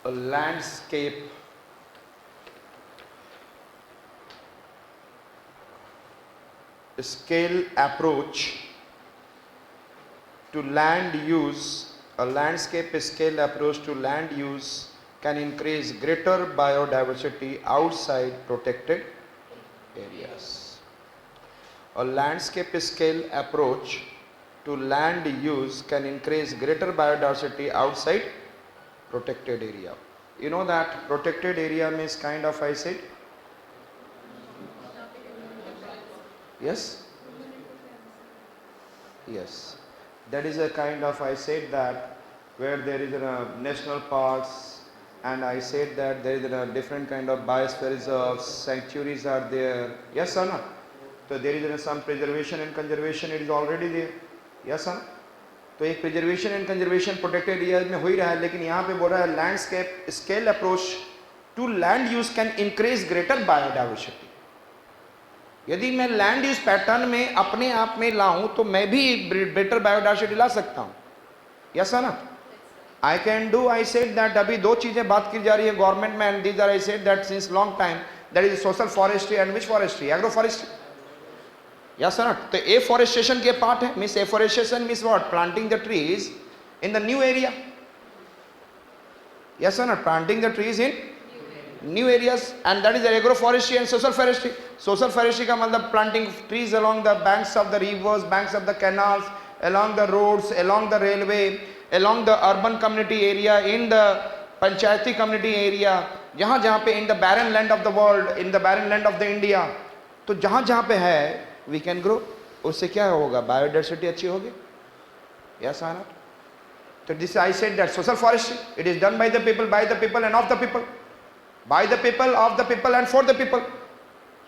a landscape scale approach to land use, a landscape scale approach to land use can increase greater biodiversity outside protected areas. A landscape scale approach to land use can increase greater biodiversity outside protected area. You know that protected area means kind of, I said, yes, yes, that is a kind of, I said that where there is a national parks, and I said that there is a different kind of biosphere reserves, sanctuaries are there, yes or not? So there is some preservation and conservation, it is already there, yes or not? तो एक preservation and conservation protected area में हो ही रहा है, लेकिन यहाँ पे बोल रहा है landscape scale approach to land use can increase greater biodiversity. यदि मैं लैंड यूज पैटर्न में अपने आप में लाऊं तो मैं भी बेटर बायोडाइवर्सिटी ला सकता हूं, यस ना? I can do, I said that अभी दो चीजें बात की जा रही है गवर्नमेंट में, and these are I said that since long time, that is social forestry and which forestry, agro forestry, yes or not? तो afforestation के पार्ट है, means afforestation means what? Planting the trees in the new area, yes or not? Planting the trees in new areas, and that is the agroforestry and social forestry. Social forestry का मतलब planting trees along the banks of the rivers, banks of the canals, along the roads, along the railway, along the urban community area, in the panchayati community area, जहाँ जहाँ पे in the barren land of the world, in the barren land of the India, तो जहाँ जहाँ पे है we can grow. उससे क्या होगा? बायोडाइवर्सिटी अच्छी होगी, yes or not? So this I said that social forestry, it is done by the people, by the people and of the people, by the people, of the people and for the people,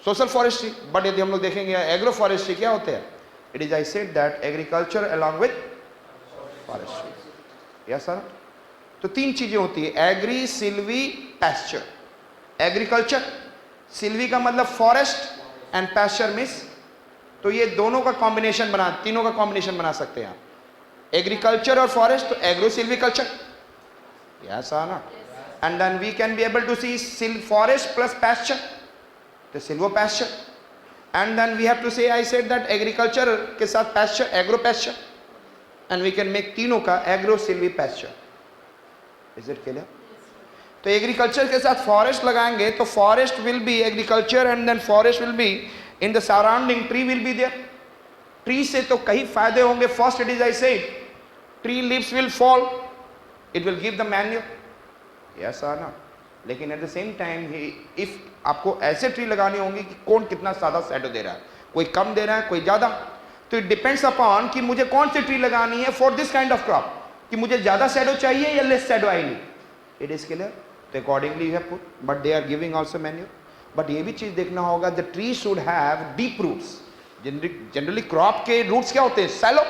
social forestry. But यदि हम लोग देखेंगे agro forestry क्या होते हैं, it is I said that agriculture along with forestry, yes or not? तो तीन चीजें होती है, agri, silvi, pasture. Agriculture, silvi का मतलब फॉरेस्ट एंड पैस्चर मीन्स, तो ये दोनों का कॉम्बिनेशन बना, तीनों का कॉम्बिनेशन बना सकते हैं आप, एग्रीकल्चर और फॉरेस्ट, तो एग्रो सिल्वीकल्चर, यस और not? And then we can be able to see forest plus pasture, तो silvo pasture, and then we have to say I said that agriculture के साथ pasture, agro pasture, and we can make तीनों का agro silvi pasture. Is it clear? तो agriculture के साथ forest लगाएंगे तो forest will be agriculture, and then forest will be in the surrounding, tree will be there. Tree से तो कई फायदे होंगे. First it is I said, tree leaves will fall, it will give the manure, yes or not? लेकिन at the same time if आपको ऐसे tree लगानी होंगी कि कौन कितना ज़्यादा शैडो दे रहा है, कोई कम दे रहा है, कोई ज़्यादा, तो it depends upon कि मुझे कौन सी ट्री लगानी है for this kind of crop, कि मुझे ज़्यादा शैडो चाहिए या less shadow I knee. It is clear? तो accordingly you have put, but they are giving also manure. But ये भी चीज देखना होगा, the tree should have deep roots. Generally crop के रूट्स क्या होते हैं? सैलो.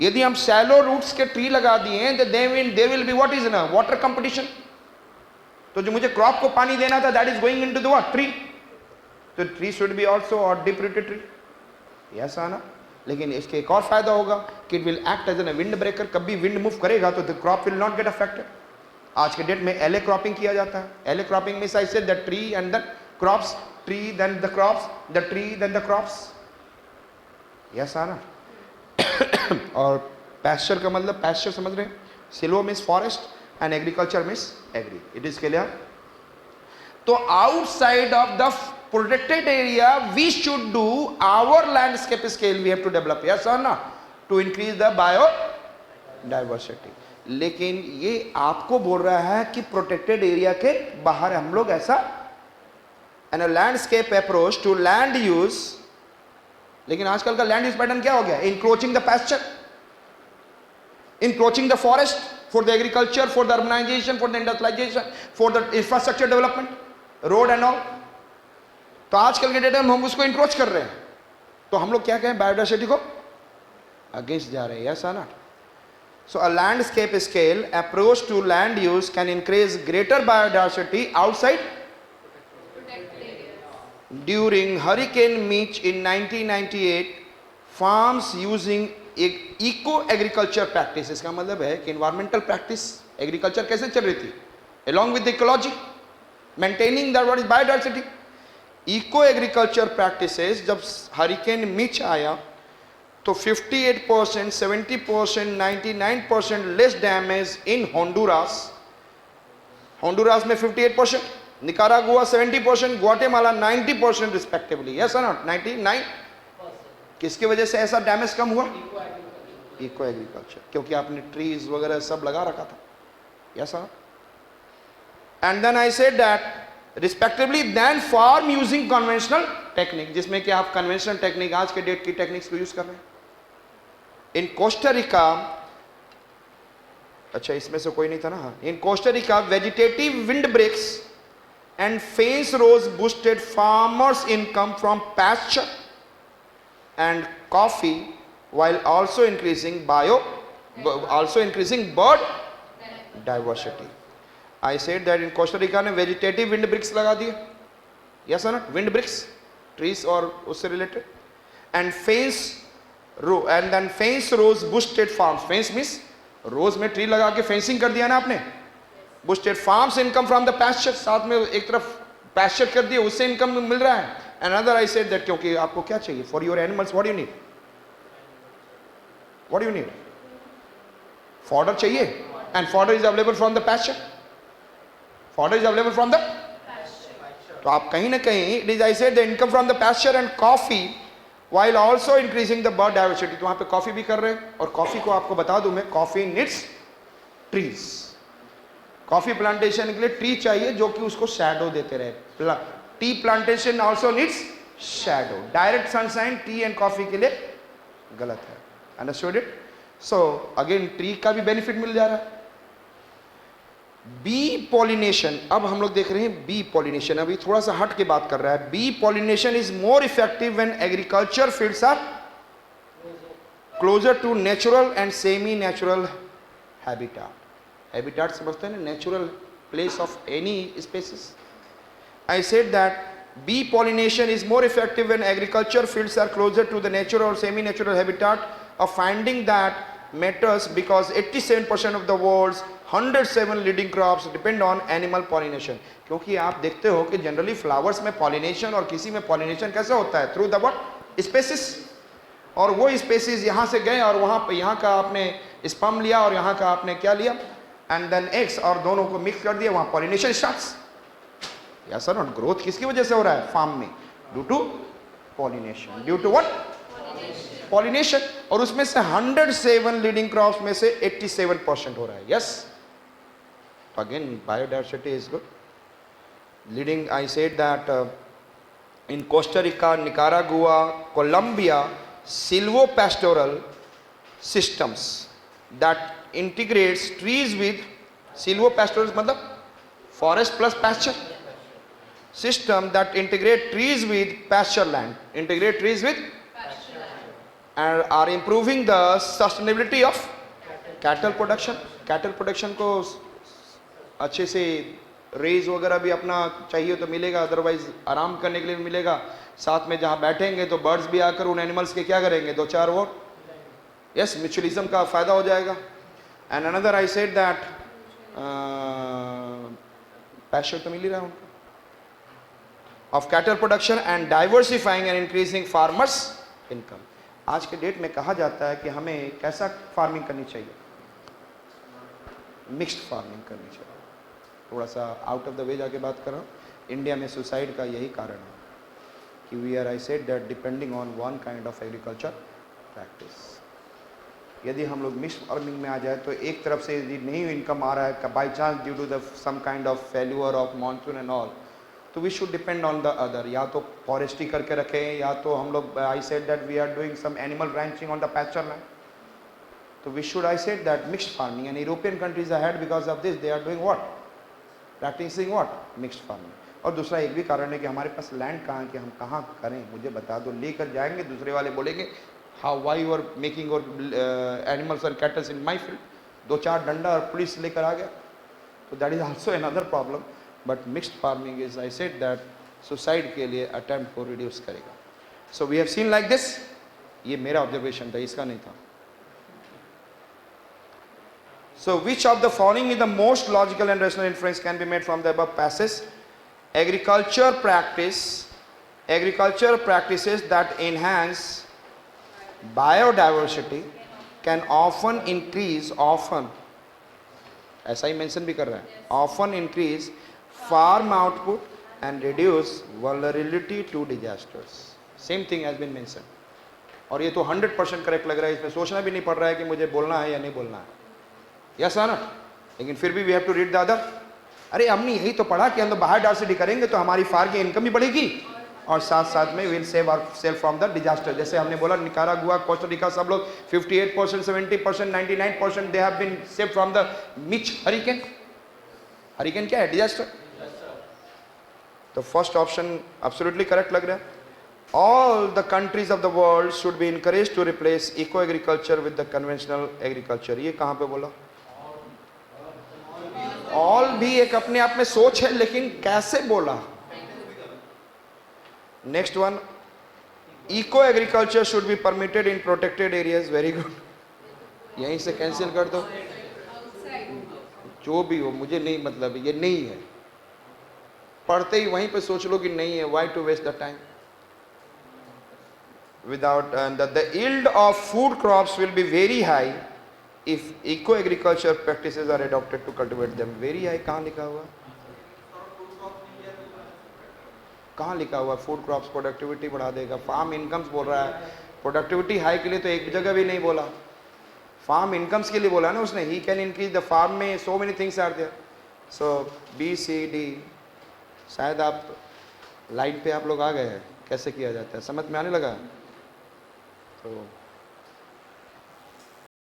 यदि हम सैलो रूट्स के ट्री लगा दिए तो there will be what is ना वाटर कंपटीशन. तो जो मुझे क्रॉप को पानी देना था that is going into the what? Tree. तो ट्री शुड बी आल्सो और डीप रूटेड ट्री, यस आना. लेकिन इसके एक और फायदा होगा कि it will act as an wind breaker. कभी विंड मूव करेगा तो the crop will not get affected. आज के डेट में एले क्रॉपिंग किया जाता है. एले cropping means I said that tree and the crops, tree then the crops, the tree then the crops, yes or not? और pasture का मतलब pasture समझ रहे हैं? Silvo means forest and agriculture means agri. It is clear? तो outside of the protected area we should do our landscape scale, we have to develop, yes or not, to increase the biodiversity. लेकिन ये आपको बोल रहा है कि protected area के बाहर हम लोग ऐसा and a landscape approach to land use. लेकिन आजकल का लैंड यूज पैटर्न क्या हो गया? encroaching the pasture, encroaching the forest for the agriculture, for the urbanization, for the industrialization, for the infrastructure development, road and all. तो आजकल के date में हम उसको encroach कर रहे हैं. तो हम लोग क्या कहें? बायोडाइवर्सिटी को अगेंस्ट जा रहे हैं, yes or not? So a landscape scale approach to land use can increase greater biodiversity outside. During Hurricane Mitch in 1998, farms using eco agriculture practices, इसका मतलब है कि environmental practice, agriculture कैसे चल रही थी? along with ecology, maintaining that what is biodiversity. Eco agriculture practices, जब hurricane Mitch आया तो 58%, 70%, 99% less damage in Honduras. Honduras में 58%, Nicaragua 70%, Guatemala 90% respectively. Yes or not? 99. किसकी वजह से ऐसा डैमेज कम हुआ? इको एग्रीकल्चर, क्योंकि आपने ट्रीज वगैरह सब लगा रखा था. Yes or not? And then I said that respectively than farm using conventional technique, जिसमें कि आप conventional technique आज के डेट की टेक्निक्स को यूज कर रहे हैं. इन कोस्टारिका, अच्छा इसमें से कोई नहीं था ना. In Costa Rica vegetative wind breaks and fence rows boosted farmers income from pasture and coffee while also increasing bird diversity. I said that in Costa Rica ने vegetative wind bricks लगा दिए. Yes or not? Wind bricks, trees और उससे related. And then fence rows boosted farms. Fence means रोज में tree लगा के fencing कर दिया ना आपने. Boosted farms income from the pasture. साथ में एक तरफ pasture कर दिया, उससे इनकम मिल रहा है. Another I said that क्योंकि आपको क्या चाहिए for your animals? What do you need? What do you need? Fodder चाहिए, and fodder is available from the pasture. Fodder is available from the pasture. तो आप कहीं ना कहीं, it is I said the income from the pasture and coffee, while also increasing the bird diversity. तो वहाँ पे coffee भी कर रहे हैं, और कॉफी को आपको बता दूं मैं, coffee needs trees. Coffee plantation के लिए ट्री चाहिए जो कि उसको शैडो देते रहे. Tea plantation also needs shadow. Direct sunshine T and coffee के लिए गलत है. Understood it? So again tree का भी बेनिफिट मिल जा रहा है. बी पॉलिनेशन, अब हम लोग देख रहे हैं बी पॉलिनेशन. अभी थोड़ा सा हट के बात कर रहा है. Bee pollination is more effective when agriculture fields are closer to natural and semi natural habitat. Habitat समझते हैं ना, natural place of any species. I said that bee pollination is more effective when agriculture fields are closer to the natural or semi natural habitat. A finding that matters because 87% of the world's 107 leading crops depend on animal pollination. क्योंकि आप देखते हो कि generally flowers में pollination, और किसी में pollination कैसे होता है? Through the what? स्पेसिस. और वो स्पेसिस यहाँ से गए और वहाँ पे यहाँ का आपने स्पर्म लिया और यहाँ का आपने क्या लिया, एंड देन एग्स, और दोनों को मिक्स कर दिया, वहाँ पॉलिनेशन स्टार्ट्स. या सर नॉट. ग्रोथ किसकी वजह से हो रहा है फार्म में? Due to pollination. Due to what? Pollination. और उसमें से 107 लीडिंग क्रॉप्स में से 87% हो रहा है. Yes. Again biodiversity is good. Leading, I said that in Costa Rica, Nicaragua, Colombia, silvopastoral systems that integrates trees with silvopastorals, मतलब forest plus pasture system that integrate trees with pasture land, and are improving the sustainability of cattle production. Cattle production को अच्छे से raise वगैरह भी अपना चाहिए तो मिलेगा, अदरवाइज आराम करने के लिए मिलेगा. साथ में जहाँ बैठेंगे तो बर्ड्स भी आकर उन एनिमल्स के क्या करेंगे, दो चार वो, यस, म्यूचुअलिज्म का फायदा हो जाएगा. And another I said that passion तो मिल ही रहा है उनको, of cattle production and diversifying and increasing farmers income. आज के डेट में कहा जाता है कि हमें कैसा फार्मिंग करनी चाहिए? मिक्स्ड फार्मिंग करनी चाहिए. थोड़ा सा आउट ऑफ द वे जाके बात कर रहा हूँ. इंडिया में सुसाइड का यही कारण है कि we are, I said that, depending on one kind of agriculture practice. यदि हम लोग मिक्स्ड फार्मिंग में आ जाए तो एक तरफ से यदि नहीं इनकम आ रहा है by chance due to the some kind of failure of monsoon and all, तो we should depend on the other. या तो फॉरेस्ट्री करके रखें, या तो हम लोग, I said that we are doing some animal ranching on the pasture land. तो we should, I said that, mixed farming. And European countries are head because of this. They are doing what? Practicing what? Mixed farming. और दूसरा एक भी कारण है कि हमारे पास land कहाँ है कि हम कहाँ करें, मुझे बता दो. लेकर जाएंगे, दूसरे वाले बोलेंगे how why you are making your animals and cattle in my field. दो चार डंडा और पुलिस लेकर आ गया, तो that is also another problem. But mixed farming is, I said that, suicide के लिए attempt को reduce करेगा. So we have seen like this. ये मेरा observation था, इसका नहीं था. So which of the following is the most logical and rational inference can be made from the above passage? Agriculture practices that enhance biodiversity can often increase, ऐसा ही mention भी कर रहा है, often increase farm output and reduce vulnerability to disasters. Same thing has been mentioned. और ये तो 100% correct लग रहा है, इसमें सोचना भी नहीं पड़ रहा है कि मुझे बोलना है या नहीं बोलना है. यस और नॉट? लेकिन फिर भी we have to read the other. अरे हमने यही तो पढ़ा कि हम तो बायोडायवर्सिटी करेंगे तो हमारी फार्म की इनकम भी बढ़ेगी और साथ साथ में will save our self from the disaster. जैसे हमने बोला निकारागुआ, कोस्टा सब लोग 58%, 70%, 99% they have been saved from the Mitch hurricane. Hurricane क्या है? डिजास्टर. तो फर्स्ट ऑप्शन एब्सोल्युटली करेक्ट लग रहा है. All the countries of the world should be encouraged to replace eco agriculture with the conventional agriculture. ये कहाँ पे बोला? All भी एक अपने आप में सोच है, लेकिन कैसे बोला? Next one, eco agriculture should be permitted in protected areas. Very good. यहीं से कैंसिल कर दो. जो भी हो, मुझे नहीं मतलब, ये नहीं है. पढ़ते ही वहीं पे सोच लो कि नहीं है. Why to waste the time? Without the yield of food crops will be very high if eco agriculture practices are adopted to cultivate them. Very high कहाँ लिखा हुआ? कहाँ लिखा हुआ? फूड क्रॉप्स प्रोडक्टिविटी बढ़ा देगा. फार्म इनकम्स बोल रहा है. प्रोडक्टिविटी हाई के लिए तो एक जगह भी नहीं बोला. फार्म इनकम्स के लिए बोला ना उसने. He can increase the farm में so many things are there. So B C D. शायद आप लाइन पे आप लोग आ गए हैं. कैसे किया जाता है समझ में आने लगा. तो